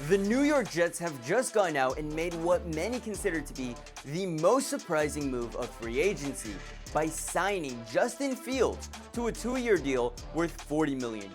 The New York Jets have just gone out and made what many consider to be the most surprising move of free agency by signing Justin Fields to a 2-year deal worth $40 million,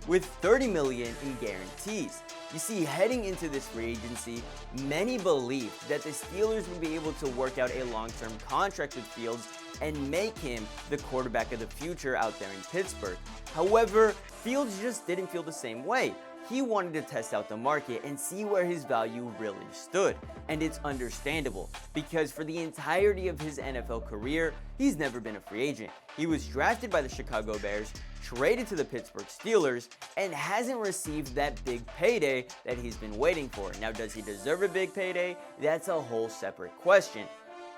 with $30 million in guarantees. You see, heading into this free agency, many believed that the Steelers would be able to work out a long-term contract with Fields and make him the quarterback of the future out there in Pittsburgh. However, Fields just didn't feel the same way. He wanted to test out the market and see where his value really stood. And it's understandable, because for the entirety of his NFL career, he's never been a free agent. He was drafted by the Chicago Bears, traded to the Pittsburgh Steelers, and hasn't received that big payday that he's been waiting for. Now, does he deserve a big payday? That's a whole separate question.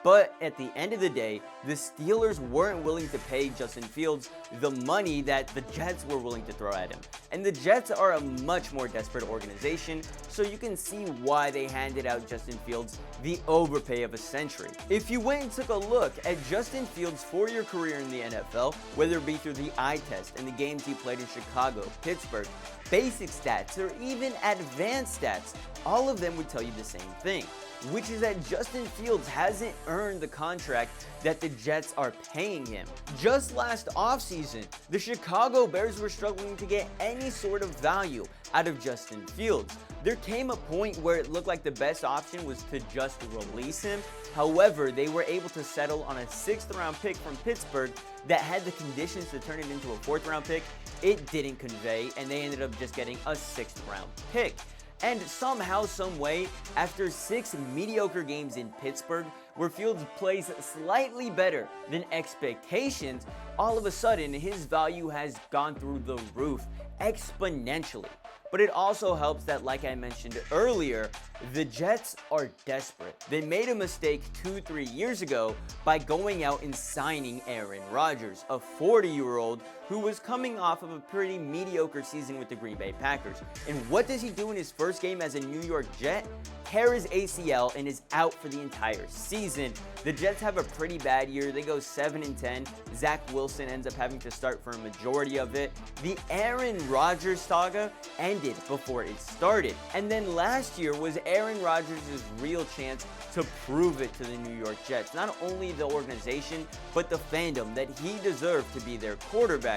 But at the end of the day, the Steelers weren't willing to pay Justin Fields the money that the Jets were willing to throw at him. And the Jets are a much more desperate organization, so you can see why they handed out Justin Fields the overpay of a century. If you went and took a look at Justin Fields' 4-year career in the NFL, whether it be through the eye test and the games he played in Chicago, Pittsburgh, basic stats, or even advanced stats, all of them would tell you the same thing, which is that Justin Fields hasn't earned the contract that the Jets are paying him. Just last offseason, the Chicago Bears were struggling to get any sort of value out of Justin Fields. There came a point where it looked like the best option was to just release him. However, they were able to settle on a 6th-round pick from Pittsburgh that had the conditions to turn it into a 4th-round pick. It didn't convey, and they ended up just getting a 6th-round pick. And somehow, someway, after 6 mediocre games in Pittsburgh, where Fields plays slightly better than expectations, all of a sudden his value has gone through the roof exponentially. But it also helps that, like I mentioned earlier, the Jets are desperate. They made a mistake 2-3 years ago by going out and signing Aaron Rodgers, a 40-year-old who was coming off of a pretty mediocre season with the Green Bay Packers. And what does he do in his first game as a New York Jet? Tear his ACL and is out for the entire season. The Jets have a pretty bad year. They go 7-10. Zach Wilson ends up having to start for a majority of it. The Aaron Rodgers saga ended before it started. And then last year was Aaron Rodgers' real chance to prove it to the New York Jets. Not only the organization, but the fandom, that he deserved to be their quarterback.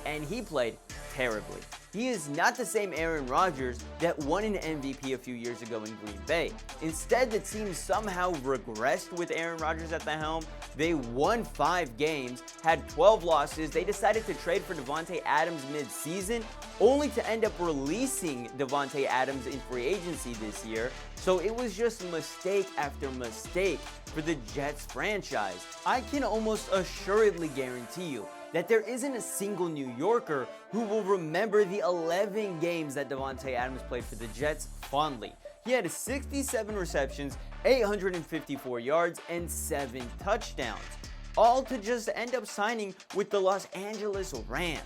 And he played terribly. He is not the same Aaron Rodgers that won an MVP a few years ago in Green Bay. Instead, the team somehow regressed with Aaron Rodgers at the helm. They won 5 games, had 12 losses. They decided to trade for Davante Adams mid-season, only to end up releasing Davante Adams in free agency this year. So it was just mistake after mistake for the Jets franchise. I can almost assuredly guarantee you that there isn't a single New Yorker who will remember the 11 games that Davante Adams played for the Jets fondly. He had 67 receptions, 854 yards, and 7 touchdowns, all to just end up signing with the Los Angeles Rams.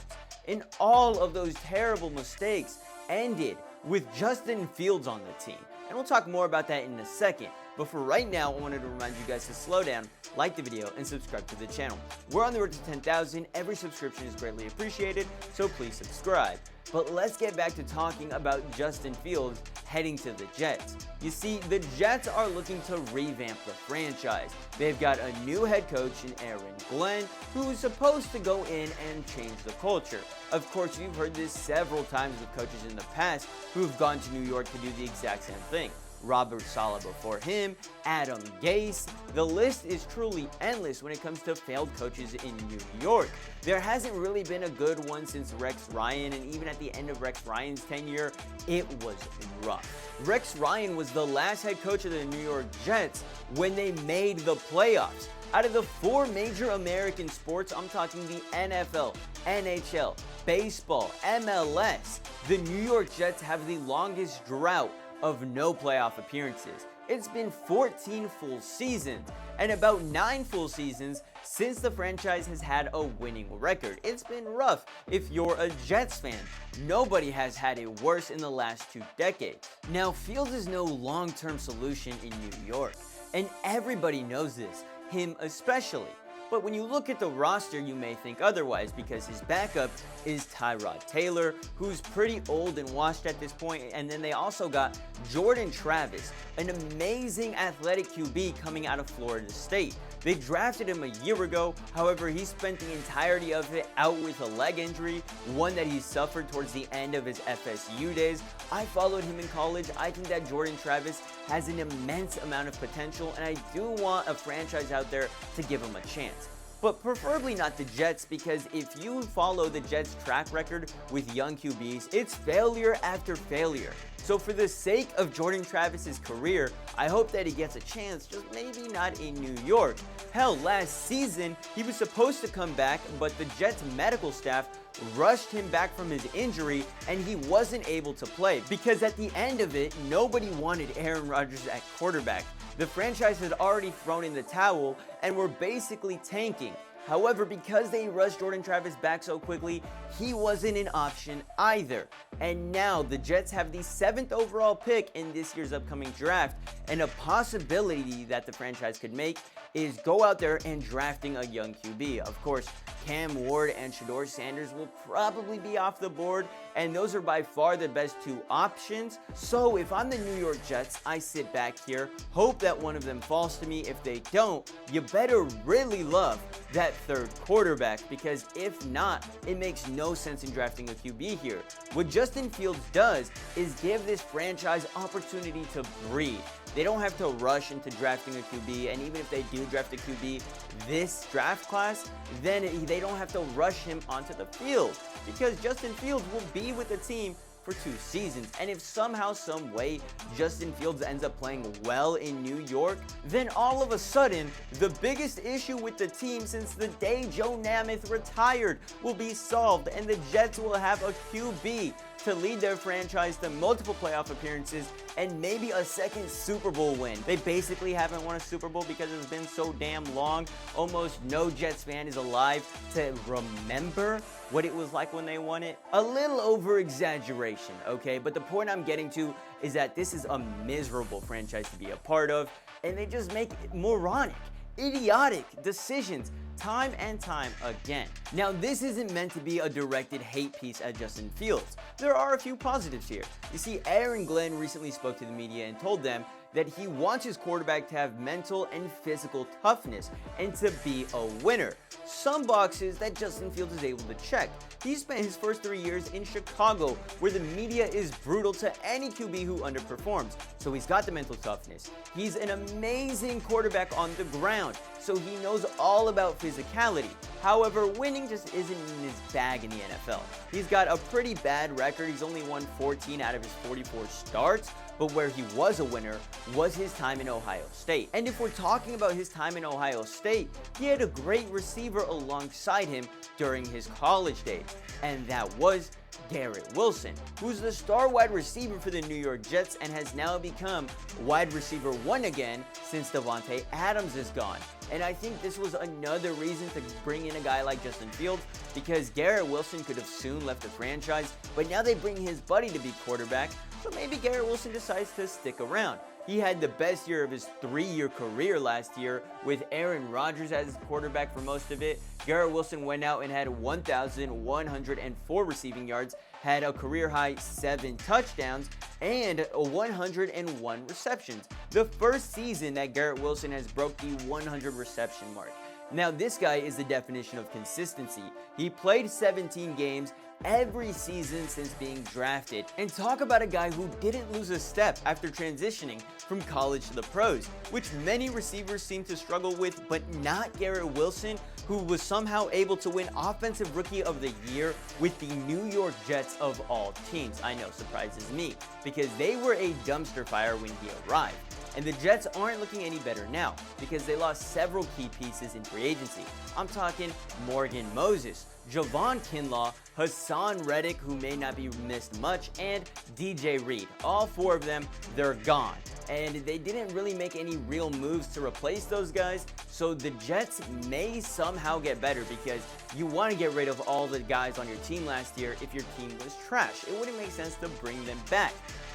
And all of those terrible mistakes ended with Justin Fields on the team. And we'll talk more about that in a second. But for right now, I wanted to remind you guys to slow down, like the video, and subscribe to the channel. We're on the road to 10,000. Every subscription is greatly appreciated, so please subscribe. But let's get back to talking about Justin Fields heading to the Jets. You see, the Jets are looking to revamp the franchise. They've got a new head coach in Aaron Glenn, who is supposed to go in and change the culture. Of course, you've heard this several times with coaches in the past who've gone to New York to do the exact same thing. Robert Saleh before him, Adam Gase. The list is truly endless when it comes to failed coaches in New York. There hasn't really been a good one since Rex Ryan, and even at the end of Rex Ryan's tenure, it was rough. Rex Ryan was the last head coach of the New York Jets when they made the playoffs. Out of the 4 major American sports, I'm talking the NFL, NHL, baseball, MLS, the New York Jets have the longest drought of no playoff appearances. It's been 14 full seasons, and about 9 full seasons since the franchise has had a winning record. It's been rough if you're a Jets fan. Nobody has had it worse in the last 2 decades. Now, Fields is no long-term solution in New York, and everybody knows this, him especially. But when you look at the roster, you may think otherwise because his backup is Tyrod Taylor, who's pretty old and washed at this point, and then they also got Jordan Travis, an amazing athletic QB coming out of Florida State. They drafted him a year ago, however, he spent the entirety of it out with a leg injury, one that he suffered towards the end of his FSU days. I followed him in college. I think that Jordan Travis has an immense amount of potential, and I do want a franchise out there to give him a chance. But preferably not the Jets, because if you follow the Jets' track record with young QBs, it's failure after failure. So for the sake of Jordan Travis's career, I hope that he gets a chance, just maybe not in New York. Hell, last season, he was supposed to come back, but the Jets' medical staff rushed him back from his injury and he wasn't able to play because at the end of it, nobody wanted Aaron Rodgers at quarterback. The franchise had already thrown in the towel and were basically tanking. However, because they rushed Jordan Travis back so quickly, he wasn't an option either. And now the Jets have the 7th overall pick in this year's upcoming draft, and a possibility that the franchise could make is go out there and drafting a young QB. Of course, Cam Ward and Shedeur Sanders will probably be off the board, and those are by far the best 2 options. So if I'm the New York Jets, I sit back here, hope that one of them falls to me. If they don't, you better really love that 3rd quarterback, because if not, it makes no sense in drafting a QB here. What Justin Fields does is give this franchise opportunity to breathe. They don't have to rush into drafting a QB, and even if they do draft a QB this draft class, then they don't have to rush him onto the field, because Justin Fields will be with the team for 2 seasons. And if somehow, some way, Justin Fields ends up playing well in New York, then all of a sudden, the biggest issue with the team since the day Joe Namath retired will be solved, and the Jets will have a QB to lead their franchise to multiple playoff appearances and maybe a 2nd Super Bowl win. They basically haven't won a Super Bowl because it's been so damn long. Almost no Jets fan is alive to remember what it was like when they won it. A little over exaggeration, okay? But the point I'm getting to is that this is a miserable franchise to be a part of, and they just make moronic, idiotic decisions time and time again. Now, this isn't meant to be a directed hate piece at Justin Fields. There are a few positives here. You see, Aaron Glenn recently spoke to the media and told them that he wants his quarterback to have mental and physical toughness and to be a winner. Some boxes that Justin Fields is able to check. He spent his first 3 years in Chicago, where the media is brutal to any QB who underperforms. So he's got the mental toughness. He's an amazing quarterback on the ground, so he knows all about physicality. However, winning just isn't in his bag in the NFL. He's got a pretty bad record. He's only won 14 out of his 44 starts, but where he was a winner was his time in Ohio State. And if we're talking about his time in Ohio State, he had a great receiver alongside him during his college days, and that was Garrett Wilson, who's the star wide receiver for the New York Jets and has now become wide receiver 1 again since Davante Adams is gone. And I think this was another reason to bring in a guy like Justin Fields, because Garrett Wilson could have soon left the franchise, but now they bring his buddy to be quarterback, so maybe Garrett Wilson decides to stick around. He had the best year of his 3-year career last year with Aaron Rodgers as his quarterback for most of it. Garrett Wilson went out and had 1,104 receiving yards, had a career-high 7 touchdowns, and 101 receptions. The first season that Garrett Wilson has broke the 100 reception mark. Now, this guy is the definition of consistency. He played 17 games every season since being drafted. And talk about a guy who didn't lose a step after transitioning from college to the pros, which many receivers seem to struggle with, but not Garrett Wilson, who was somehow able to win Offensive Rookie of the Year with the New York Jets of all teams. I know, surprises me, because they were a dumpster fire when he arrived. And the Jets aren't looking any better now because they lost several key pieces in free agency. I'm talking Morgan Moses, Javon Kinlaw, Hassan Reddick, who may not be missed much, and DJ Reed. All 4 of them, they're gone. And they didn't really make any real moves to replace those guys, so the Jets may somehow get better, because you want to get rid of all the guys on your team last year if your team was trash. It wouldn't make sense to bring them back.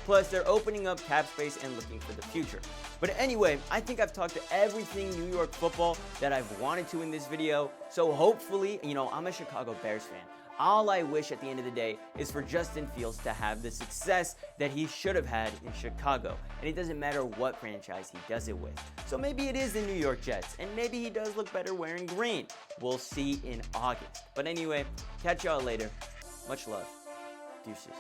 Plus, they're opening up cap space and looking for the future. But anyway, I think I've talked to everything New York football that I've wanted to in this video. So hopefully, I'm a Chicago Bears fan. All I wish at the end of the day is for Justin Fields to have the success that he should have had in Chicago. And it doesn't matter what franchise he does it with. So maybe it is the New York Jets, and maybe he does look better wearing green. We'll see in August. But anyway, catch y'all later. Much love. Deuces.